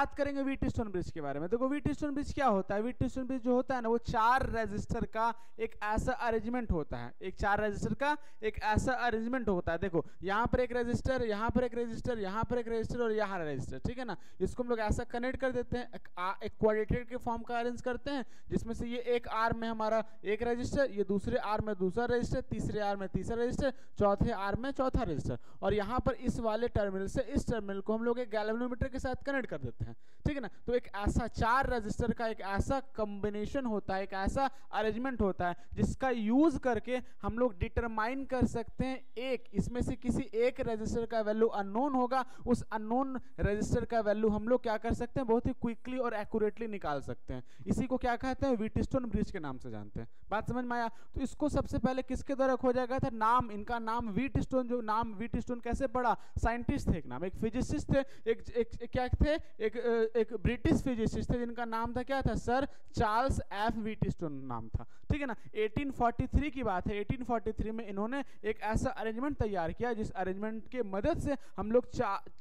बात करेंगे Wheatstone bridge के बारे में। देखो व्हीटस्टोन ब्रिज क्या होता है, व्हीटस्टोन ब्रिज जो होता है ना वो 4 रजिस्टर का एक ऐसा अरेंजमेंट होता है, एक 4 रजिस्टर का एक ऐसा अरेंजमेंट होता है। देखो यहाँ पर एक रजिस्टर, यहाँ पर एक रजिस्टर, यहाँ पर एक रजिस्टर और यहाँ रजिस्टर, ठीक है ना। इसको हम लोग ऐसा कनेक्ट कर देते हैं, एक क्वाड्रेटेड के फॉर्म का अरेंज करते हैं, जिसमें से ये एक आर्म में हमारा एक रजिस्टर, ये दूसरे आर्म में दूसरा रजिस्टर, तीसरे आर्म में तीसरा रजिस्टर, चौथे आर्म में चौथा रजिस्टर, और यहाँ पर इस वाले टर्मिनल से इस टर्मिनल को हम लोग एक गैल्वेनोमीटर के साथ कनेक्ट कर देते हैं, ठीक है ना। तो एक ऐसा 4 रजिस्टर का एक ऐसा कॉम्बिनेशन होता है, एक ऐसा अरेंजमेंट होता है जिसका यूज करके हम लोग डिटरमाइन कर सकते हैं, एक इसमें से किसी एक रजिस्टर का वैल्यू अननोन होगा, उस अननोन रजिस्टर का वैल्यू हम लोग क्या कर सकते हैं, बहुत ही क्विकली और एक्यूरेटली निकाल सकते हैं। इसी को क्या कहते हैं, व्हीटस्टोन ब्रिज के नाम से जानते हैं। बात समझ में आया। तो इसको सबसे पहले किसके द्वारा खोजा गया था, नाम, इनका नाम व्हीटस्टोन, जो नाम व्हीटस्टोन कैसे पड़ा, साइंटिस्ट थे, एक नाम, एक फिजिसिस्ट थे, एक क्या थे, एक ब्रिटिश फिजिसिस्ट थे जिनका नाम था क्या था, सर चार्ल्स एफ व्हीटस्टोन नाम था, ठीक है ना। 1843 की बात है, 1843 में इन्होंने एक ऐसा अरेंजमेंट तैयार किया जिस अरेंजमेंट के मदद से हम लोग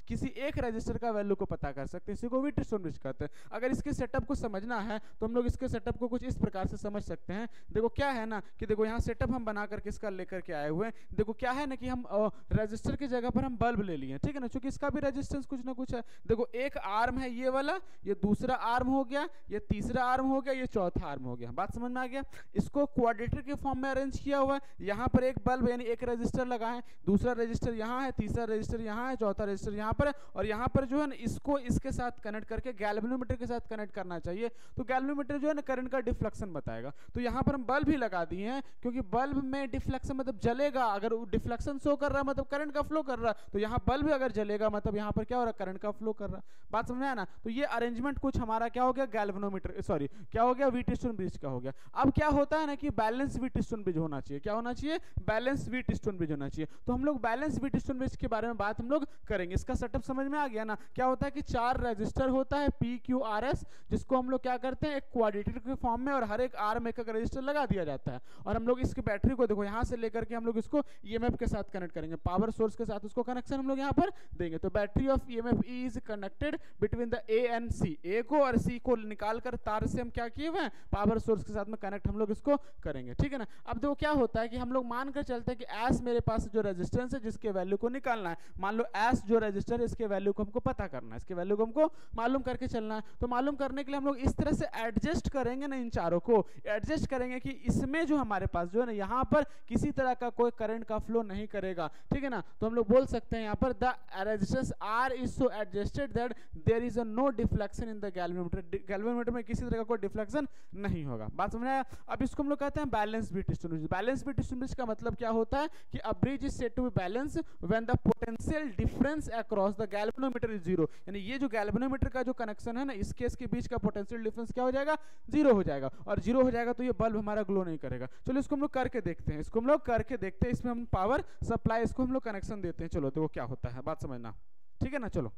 किसी एक रजिस्टर का वैल्यू को पता कर सकते हैं, इसी को व्हीटस्टोन ब्रिज कहते हैं। अगर इसके सेटअप को समझना है तो हम लोग इसके सेटअप को कुछ इस प्रकार से समझ सकते हैं। देखो क्या है ना कि देखो यहाँ सेटअप हम बना करके इसका लेकर के आए हुए हैं। देखो क्या है ना कि हम रजिस्टर की जगह पर हम बल्ब ले लिए, ठीक है ना, क्योंकि इसका भी रेजिस्टेंस कुछ ना कुछ है। देखो एक आर्म है ये वाला, ये दूसरा आर्म हो गया, ये तीसरा आर्म हो गया, ये चौथा आर्म हो गया। बात समझ में आ गया। इसको क्वाड्रेटर के फॉर्म में अरेंज किया हुआ है। यहाँ पर एक बल्ब यानी एक रजिस्टर लगा है, दूसरा रजिस्टर यहाँ है, तीसरा रजिस्टर यहाँ है, चौथा रजिस्टर यहाँ पर है, और यहाँ पर जो है ना इसको इसके साथ कनेक्ट करके गैल्वेनोमीटर के साथ कनेक्ट करना चाहिए। तो गैल्वेनोमीटर जो है ना करंट का डिफ्लेक्शन बताएगा। तो यहाँ पर हम बल्ब भी लगा दिए हैं, क्योंकि बल्ब में डिफ्लेक्शन मतलब जलेगा, अगर डिफ्लेक्शन शो कर रहा है मतलब करंट का फ्लो कर रहा है, तो यहाँ बल्ब अगर जलेगा मतलब यहाँ पर क्या हो रहा है, करंट का फ्लो कर रहा है। बात समझ में आया ना। तो ये अरेंजमेंट कुछ हमारा क्या हो गया, गैल्वेनोमीटर, सॉरी क्या हो गया, व्हीटस्टोन ब्रिज का हो गया। अब क्या होता है ना कि बैलेंस व्हीटस्टोन ब्रिज होना चाहिए। क्या होना चाहिए, बैलेंस व्हीटस्टोन ब्रिज होना चाहिए। तो हम लोग बैलेंस व्हीटस्टोन ब्रिज के बारे में बात हम लोग करेंगे। इसका सेटअप समझ में आ गया ना। क्या होता है कि 4 रजिस्टर होता है PQRS, जिसको हम लोग क्या करते हैं, एक क्वाड्रेटर के फॉर्म में, और हर एक आर्म एक रजिस्टर लगा दिया जाता है, और हम लोग इसकी बैटरी को देखो यहाँ से लेकर के हम लोग इसको EMF के साथ कनेक्ट करेंगे, पावर सोर्स के साथ उसको कनेक्शन हम लोग यहाँ पर देंगे। तो battery of EMF E is connected between the A and C, A को और C को निकाल कर तार से हम क्या किए हुए हैं, पावर सोर्स के साथ में कनेक्ट हम लोग इसको करेंगे, ठीक है ना। अब देखो क्या होता है कि हम लोग मान कर चलते हैं कि S मेरे पास जो रेजिस्टेंस है जिसके वैल्यू को निकालना है, मान लो S जो रेजिस्टर है इसके वैल्यू को हमको पता करना है, इसके वैल्यू को हमको मालूम करके चलना है। तो मालूम करने के लिए हम लोग इस तरह से एडजस्ट करेंगे ना, इन चारों को एडजस्ट करेंगे कि इसमें जो हमारे पास जो है ना यहाँ पर किसी तरह का कोई करंट का फ्लो नहीं करेगा, ठीक है ना। तो हम लोग बोल सकते हैं यहाँ पर the resistance R is so adjusted that there is no deflection in the galvanometer, galvanometer में किसी तरह का कोई डिफ्लेक्शन नहीं होगा। बात समझ आया। अब इसको हम लोग कहते हैं balance Wheatstone bridge. Balance Wheatstone bridge का मतलब क्या होता है कि a bridge is said to be balance when the potential difference across the galvanometer is zero, यानी ये जो गैल्वेनोमीटर का जो कनेक्शन है ना इसके इसके बीच का पोटेंशियल डिफरेंस क्या हो जाएगा, जीरो हो जाएगा, और जीरो हो जाएगा तो ये बल्ब हमारा ग्लो नहीं करेगा। चलो इसको हम लोग करके देखते हैं, इसको हम लोग करके देखते हैं। इसमें हम पावर सप्लाई इसको हम लोग कनेक्शन देते हैं। चलो तो वो क्या होता है बात समझना, ठीक है ना। चलो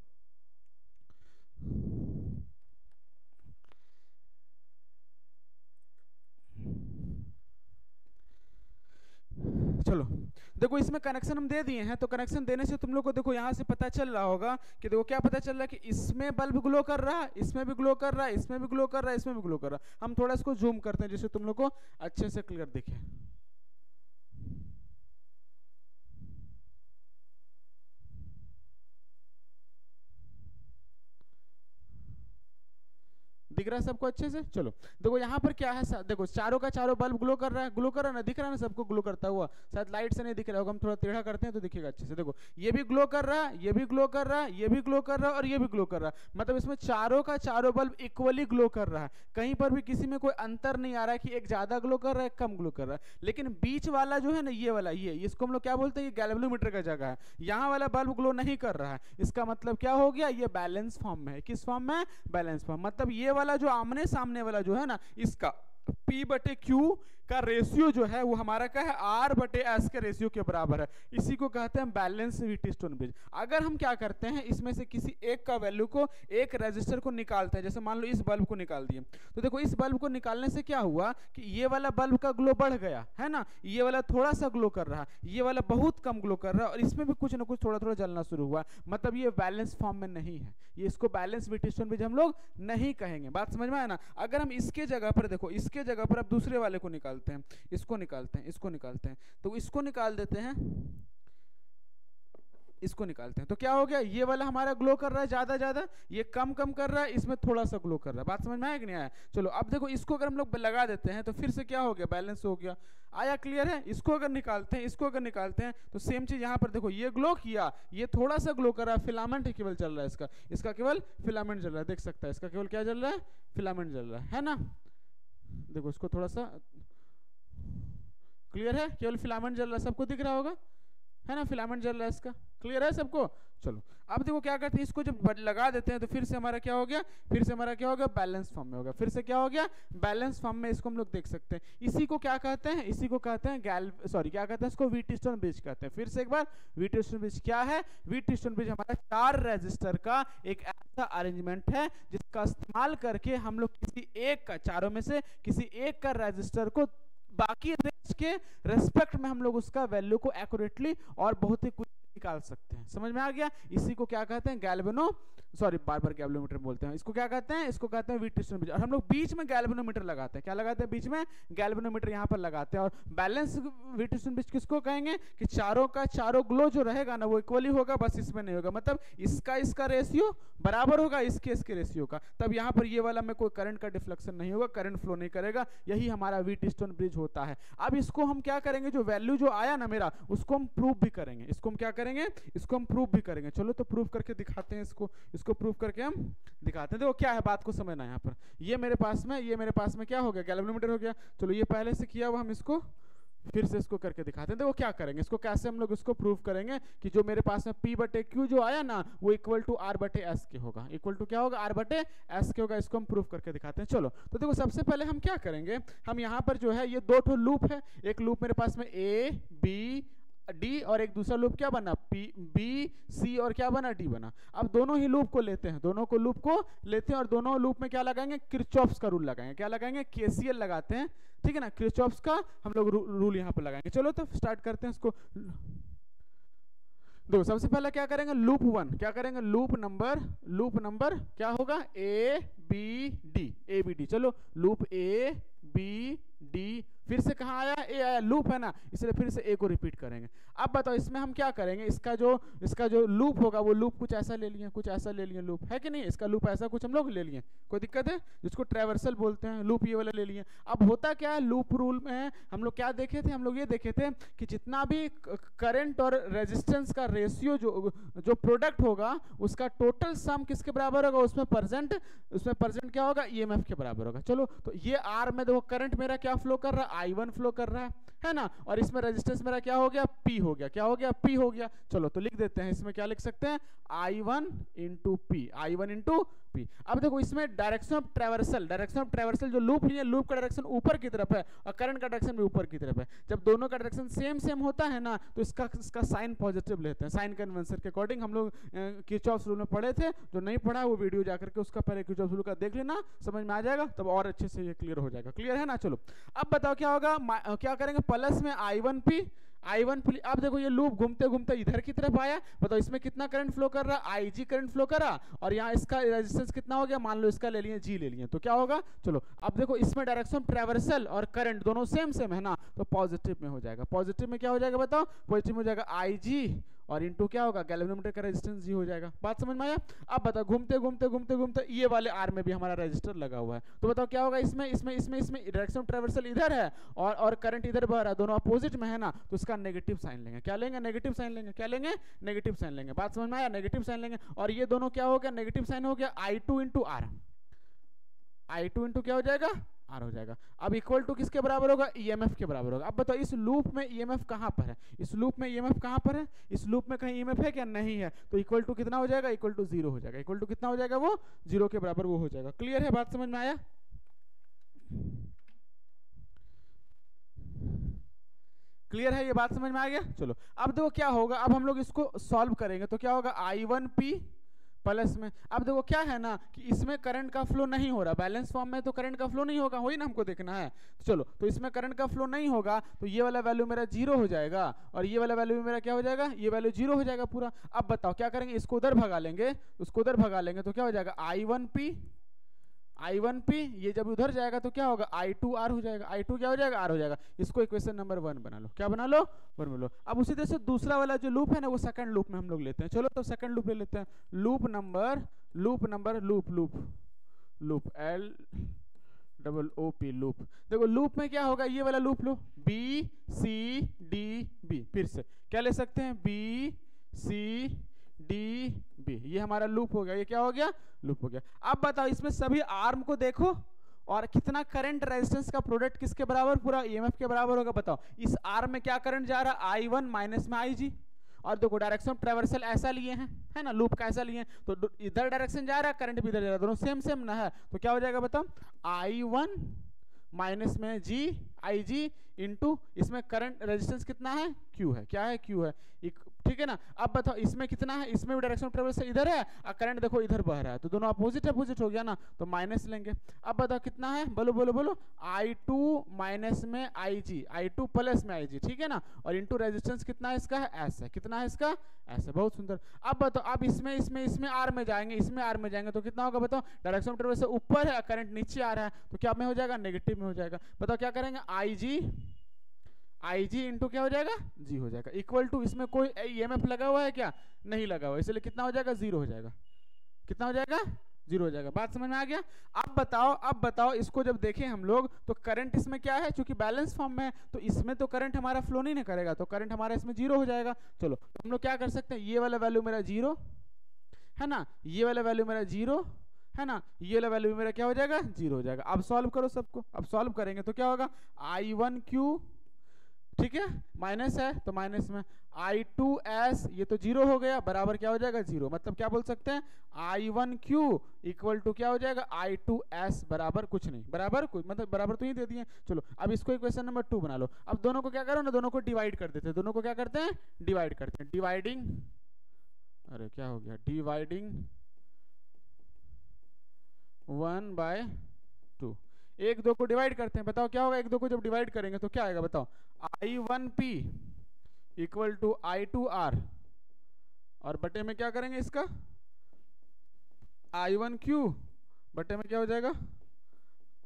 चलो देखो इसमें कनेक्शन हम दे दिए हैं। तो कनेक्शन देने से तुम लोग को देखो यहाँ से पता चल रहा होगा कि देखो क्या पता चल रहा है कि इसमें बल्ब ग्लो कर रहा है, इसमें भी ग्लो कर रहा है, इसमें भी ग्लो कर रहा है, इसमें भी ग्लो कर रहा है। हम थोड़ा इसको जूम करते हैं जिससे तुम लोग को अच्छे से क्लियर दिखे। दिख रहा है सबको अच्छे से। चलो देखो यहाँ पर क्या है, देखो चारों का चारों बल्ब ग्लो कर रहा है, ग्लो कर रहा है ना, दिख रहा है ना सबको ग्लो करता हुआ। शायद लाइट से नहीं दिख रहा होगा, हम थोड़ा टेढ़ा करते हैं तो दिखेगा अच्छे से। देखो ये भी ग्लो कर रहा है, ये भी ग्लो कर रहा है, ये भी ग्लो कर रहा है, और ये भी ग्लो कर रहा है। मतलब इसमें चारों का चारों बल्ब इक्वली ग्लो कर रहा है, कहीं पर भी किसी में कोई अंतर नहीं आ रहा है कि एक ज्यादा ग्लो कर रहा है, कम ग्लो कर रहा है। लेकिन बीच वाला जो है ना ये वाला, ये इसको हम लोग क्या बोलते हैं, ये गैल्वेनोमीटर का जगह है, यहाँ वाला बल्ब ग्लो नहीं कर रहा है। इसका मतलब क्या हो गया, ये बैलेंस फॉर्म में है। किस फॉर्म में, बैलेंस फॉर्म। मतलब ये वाला जो आमने सामने वाला जो है ना इसका P/Q का रेशियो जो है वो हमारा क्या है, R/S के रेशियो के बराबर है। इसी को कहते हैं बैलेंस व्हीटस्टोन ब्रिज। अगर हम क्या करते हैं, इसमें से किसी एक का वैल्यू को, एक रेजिस्टर को निकालते हैं, जैसे मान लो इस बल्ब को निकाल दिए, तो देखो इस बल्ब को निकालने से क्या हुआ कि ये वाला बल्ब का ग्लो बढ़ गया है ना, ये वाला थोड़ा सा ग्लो कर रहा है, ये वाला बहुत कम ग्लो कर रहा है, और इसमें भी कुछ ना कुछ थोड़ा थोड़ा जलना शुरू हुआ, मतलब ये बैलेंस फॉर्म में नहीं है, ये इसको बैलेंस व्हीटस्टोन ब्रिज हम लोग नहीं कहेंगे। बात समझ में आया ना। अगर हम इसके जगह पर देखो, इसके जगह पर अब दूसरे वाले को निकालते हैं, इसको निकालते हैं, इसको निकालते हैं, तो इसको निकाल देते हैं, इसको निकालते हैं, तो क्या हो गया, ये वाला हमारा ग्लो कर रहा है ज्यादा ज्यादा, ये कम कम कर रहा है, इसमें थोड़ा सा ग्लो कर रहा है। बात समझ में आया कि नहीं आया? चलो अब देखो इसको अगर हम लोग लगा देते हैं तो फिर से क्या हो गया, बैलेंस हो गया। आया क्लियर है? इसको अगर निकालते हैं, इसको अगर निकालते हैं तो सेम चीज यहाँ पर देखो, ये ग्लो किया, ये थोड़ा सा ग्लो कर रहा है, फिलामेंट केवल चल रहा है, इसका केवल फिलामेंट चल रहा है, देख सकता है, इसका केवल क्या चल रहा है, फिलामेंट चल रहा है ना। देखो इसको थोड़ा सा, क्लियर है, केवल फिलामेंट जल रहा है, सबको दिख रहा होगा है ना, फिलामेंट जल रहा है इसका, क्लियर है सबको। चलो अब देखो क्या करते हैं, इसको जब लगा देते हैं तो फिर से हमारा क्या हो गया, फिर से हमारा क्या हो गया, बैलेंस फॉर्म में हो गया, फिर से क्या हो गया, बैलेंस फॉर्म में। इसको हम लोग देख सकते हैं, इसी को क्या कहते हैं, इसी को कहते हैं क्या कहते हैं इसको, व्हीटस्टोन ब्रिज कहते हैं। फिर से एक बार, व्हीटस्टोन ब्रिज क्या है, व्हीटस्टोन ब्रिज हमारा 4 रेजिस्टर का एक ऐसा अरेंजमेंट है जिसका इस्तेमाल करके हम लोग किसी एक का, चारों में से किसी एक का रेजिस्टर को बाकी रेंज के रेस्पेक्ट में हम लोग उसका वैल्यू को एक्यूरेटली और बहुत ही कुछ निकाल सकते हैं। समझ में आ गया? इसी को क्या कहते हैं, बार बार गैल्वेनोमीटर बोलते हैं, इसको क्या कहते हैं, इसको कहते हैं व्हीटस्टोन ब्रिज। और हम लोग बीच में गैल्वेनोमीटर लगाते हैं, क्या लगाते हैं, बीच में गैल्वेनोमीटर यहाँ पर लगाते हैं। और बैलेंस व्हीटस्टोन ब्रिज किसको कहेंगे कि चारों का चारों ग्लो जो रहेगा ना वो इक्वली होगा, बस इसमें नहीं होगा, मतलब इसका रेशियो बराबर होगा इसके रेशियो का, तब यहाँ पर ये वाला में कोई करंट का डिफ्लेक्शन नहीं होगा, करंट फ्लो नहीं करेगा। यही हमारा व्हीटस्टोन ब्रिज होता है। अब इसको हम क्या करेंगे, जो वैल्यू जो आया ना मेरा, उसको हम प्रूव भी करेंगे, इसको हम क्या करेंगे, इसको हम प्रूव भी करेंगे। चलो तो प्रूव करके दिखाते हैं, इसको प्रूव करके हम दिखाते हैं। देखो क्या है, बात को समझना है। यहाँ पर ये मेरे पास में क्या हो गया, गैल्वेनोमीटर हो गया। चलो ये पहले से किया हुआ, हम इसको फिर से इसको करके दिखाते हैं। देखो क्या करेंगे, इसको कैसे हम लोग इसको प्रूव करेंगे कि जो मेरे पास में P/Q जो आया ना वो इक्वल टू R/S के होगा, इक्वल टू क्या होगा, R/S के होगा। इसको हम प्रूव करके दिखाते हैं। चलो तो देखो सबसे पहले हम क्या करेंगे, हम यहाँ पर जो है ये 2 ठो लूप है, एक लूप मेरे पास में A B D और एक दूसरा लूप क्या बना, B C और क्या बना, D बना। अब दोनों ही लूप को लेते हैं, और दोनों लूप में क्या लगाएंगे, किरचॉफ्स का रूल लगाएंगे। क्या लगाएंगे, KCL लगाते हैं, ठीक है ना, किरचॉफ्स का हम लोग रूल यहाँ पर लगाएंगे। चलो तो स्टार्ट करते हैं इसको। देखो सबसे पहले क्या करेंगे, लूप 1 क्या करेंगे, लूप नंबर क्या होगा, ABD। चलो लूप ABD, फिर से कहाँ आया, ए आया, लूप है ना, इसलिए फिर से ए को रिपीट करेंगे। अब बताओ इसमें हम क्या करेंगे, इसका जो लूप होगा वो लूप कुछ ऐसा ले लिए, लूप है कि नहीं, इसका लूप ऐसा कुछ हम लोग ले लिए, कोई दिक्कत है, जिसको ट्रैवर्सल बोलते हैं, लूप ये वाला ले लिए। अब होता क्या है, लूप रूल में हम लोग क्या देखे थे, हम लोग ये देखे थे कि जितना भी करंट और रेजिस्टेंस का रेशियो जो प्रोडक्ट होगा उसका टोटल सम किसके बराबर होगा, उसमें प्रेजेंट क्या होगा, EMF के बराबर होगा। चलो तो ये R में देखो करंट मेरा क्या फ्लो कर रहा है, I1 फ्लो कर रहा है ना, और इसमें रेजिस्टेंस मेरा क्या हो गया, P हो गया, क्या हो गया, P हो गया। चलो तो लिख देते हैं, इसमें क्या लिख सकते हैं, I1 इंटू P। अब देखो इसमें डायरेक्शन ऑफ ट्रैवर्सल जो लूप है, लूप का डायरेक्शन ऊपर की तरफ है और करंट का डायरेक्शन भी ऊपर की तरफ है। जब दोनों का डायरेक्शन सेम होता है ना तो इसका साइन पॉजिटिव लेते हैं, साइन कन्वेंशन के अकॉर्डिंग। हम लोग किरचॉफ्स रूल में पढ़े थे, जो नहीं पढ़ा वो वीडियो जाकर के उसका पहले किरचॉफ्स रूल का देख लेना, समझ में आ जाएगा, तब और अच्छे से ये क्लियर हो जाएगा। क्लियर है ना? चलो अब बताओ क्या होगा, क्या करेंगे, प्लस में I1P। अब देखो ये लूप घूमते घूमते इधर की तरफ आया, बताओ इसमें कितना करंट फ्लो कर रहा है, IG करंट फ्लो कर रहा, और यहाँ इसका रेजिस्टेंस कितना हो गया, मान लो इसका ले लिए G ले लिए, तो क्या होगा, चलो अब देखो इसमें डायरेक्शन ट्रैवर्सल और करंट दोनों सेम है ना, तो पॉजिटिव में हो जाएगा। पॉजिटिव में क्या हो जाएगा बताओ, पॉजिटिव में हो जाएगा IG और इनटू क्या होगा, गैल्वेनोमीटर का रेजिस्टेंस G हो जाएगा। बात समझ में आया? अब बताओ घूमते ये वाले R में भी हमारा रेजिस्टर लगा हुआ है, तो बताओ क्या होगा, इसमें डायरेक्शन ट्रैवर्सल इधर है और करंट इधर बह रहा है, दोनों अपोजिट में है ना, तो इसका नेगेटिव साइन लेंगे। क्या लेंगे, नेगेटिव साइन लेंगे। क्या लेंगे, नेगेटिव साइन लेंगे। बात समझ में आया, नेगेटिव साइन लेंगे। और ये दोनों क्या हो गया, नेगेटिव साइन हो गया, I2 into R, I2 into क्या हो जाएगा, R हो जाएगा। अब इक्वल टू किसके बराबर होगा, EMF के बराबर होगा। अब बताओ इस लूप में EMF कहाँ पर है, इस लूप में कहीं EMF है क्या, नहीं है, तो इक्वल टू कितना हो जाएगा, इक्वल टू 0 हो जाएगा। इक्वल टू कितना हो जाएगा, वो 0 के बराबर वो हो जाएगा। क्लियर है? बात समझ में आया? क्लियर है, ये बात समझ में आ गया। चलो अब देखो क्या होगा, अब हम लोग इसको सॉल्व करेंगे तो क्या होगा, I1P प्लस में, अब देखो क्या है ना कि इसमें करंट का फ्लो नहीं हो रहा, बैलेंस फॉर्म में तो करंट का फ्लो नहीं होगा, वही ना हमको देखना है। तो चलो, तो इसमें करंट का फ्लो नहीं होगा तो ये वाला वैल्यू मेरा 0 हो जाएगा और ये वाला वैल्यू मेरा क्या हो जाएगा, ये वैल्यू 0 हो जाएगा पूरा। अब बताओ क्या करेंगे, इसको उधर भगा लेंगे, उसको उधर भगा लेंगे तो क्या हो जाएगा, I1P, ये जब उधर जाएगा तो क्या होगा, I2R हो जाएगा, I2 क्या हो जाएगा, R हो जाएगा। इसको इक्वेशन नंबर 1 बना लो, क्या बना लो, 1 बना लो। अब उसी तरह से दूसरा वाला जो लूप है ना वो सेकंड लूप में हम लोग लेते हैं। चलो तो सेकंड लूप ले लेते हैं, लूप नंबर LOOP लूप। देखो लूप में क्या होगा, ये वाला लूप लो, BCDB, फिर से क्या ले सकते हैं, BCDB, ये हमारा लूप हो गया, ये क्या हो गया, लूप हो गया। अब बताओ इसमें सभी आर्म को देखो और कितना करंट रेजिस्टेंस का प्रोडक्ट किसके बराबर, पूरा ईएमएफ के बराबर होगा। बताओ इस आर्म में क्या करंट जा रहा है, I1 माइनस में IG, और देखो डायरेक्शन ऑफ ट्रेवर्सल ऐसा लिए हैं, है ना, लूप का ऐसा लिए हैं, तो इधर डायरेक्शन जा रहा है, करंट भी इधर जा रहा है, दोनों सेम सेम ना है, तो क्या हो जाएगा बताओ, I1 माइनस में IG इंटू इसमें करंट रेजिस्टेंस कितना है, Q है, क्या है, Q है, ठीक है ना। अब बताओ इसमें कितना है, इसमें भी डायरेक्शन ऑफ ट्रेवल से इधर है और करंट देखो इधर बह रहा है, तो दोनों अपोजिट हो गया ना, तो माइनस लेंगे। अब बताओ कितना है, बोलो I2 माइनस में IG, I2 प्लस में IG, ठीक है ना, और इंटू रेजिस्टेंस कितना है इसका, ऐसा कितना है इसका, ऐसा, बहुत सुंदर। अब बताओ अब इसमें आर में जाएंगे तो कितना होगा बताओ, डायरेक्शन ऑफ ट्रेवल से ऊपर है, करंट नीचे आ रहा है, तो क्या में हो जाएगा, नेगेटिव में हो जाएगा। बताओ क्या करेंगे, IG इंटू क्या हो जाएगा, G हो जाएगा, इक्वल टू, इसमें कोई EMF लगा हुआ है क्या, नहीं लगा हुआ, इसलिए कितना हो जाएगा, 0 हो जाएगा, कितना हो जाएगा, 0 हो जाएगा। बात समझ में आ गया। अब बताओ इसको जब देखें हम लोग तो करंट इसमें क्या है, चूंकि बैलेंस फॉर्म में है तो इसमें तो करंट हमारा फ्लो नहीं करेगा, तो करंट हमारा इसमें 0 हो जाएगा। चलो तो हम लोग क्या कर सकते हैं, ये वाला वैल्यू मेरा 0 है ना, ये वाला वैल्यू मेरा 0 है ना, ये वाला वैल्यू मेरा क्या हो जाएगा, 0 हो जाएगा। अब सॉल्व करो सबको, अब सॉल्व करेंगे तो क्या होगा, I1Q, ठीक है, माइनस है तो माइनस में, I2S ये तो 0 हो गया, बराबर क्या हो जाएगा, 0, मतलब क्या बोल सकते हैं, I1Q इक्वल टू क्या हो जाएगा, I2S बराबर कुछ नहीं, बराबर कुछ मतलब बराबर तो ही दे दिए। चलो अब इसको इक्वेशन नंबर 2 बना लो। अब दोनों को क्या करो ना, दोनों को डिवाइड कर देते हैं, दोनों को क्या करते हैं, डिवाइड करते हैं, डिवाइडिंग, अरे क्या हो गया, डिवाइडिंग 1/2, 1-2 को डिवाइड करते हैं, बताओ क्या होगा, 1-2 को जब डिवाइड करेंगे तो क्या आएगा बताओ, I1P इक्वल टू I2R, और बटे में क्या करेंगे इसका, I1Q बटे में क्या हो जाएगा,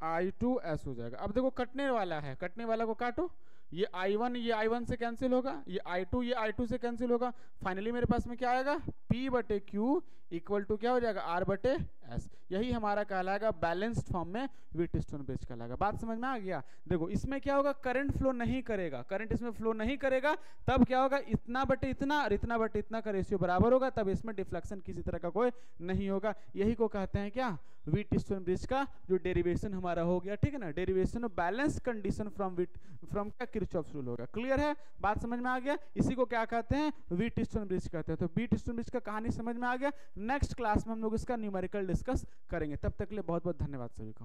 I2S हो जाएगा। अब देखो कटने वाला है, कटने वाला को काटो, ये I1 से कैंसिल होगा, ये I2 से कैंसिल होगा, फाइनली मेरे पास में क्या आएगा, P बटे Q इक्वल टू क्या हो जाएगा, R बटे S। यही हमारा कहलाएगा बैलेंस्ड फॉर्म में व्हीटस्टोन ब्रिज कहलाएगा। बात समझ में आ गया। देखो इसमें क्या होगा, करंट फ्लो नहीं करेगा, करंट इसमें फ्लो नहीं करेगा, तब क्या होगा, इतना बटे इतना और इतना बटे इतना का रेशियो बराबर होगा, तब इसमें डिफ्लेक्शन किसी तरह का कोई नहीं होगा। यही को कहते हैं क्या, व्हीटस्टोन ब्रिज का जो डेरिवेशन हमारा हो गया, ठीक है ना, derivation of balance condition from क्या, किरचॉफ्स रूल होगा। क्लियर है, बात समझ में आ गया। इसी को क्या कहते हैं, व्हीटस्टोन ब्रिज कहते हैं। तो व्हीटस्टोन ब्रिज का कहानी समझ में आ गया। नेक्स्ट क्लास में हम लोग इसका न्यूमेरिकल डिस्कस करेंगे। तब तक के लिए बहुत बहुत धन्यवाद सभी को।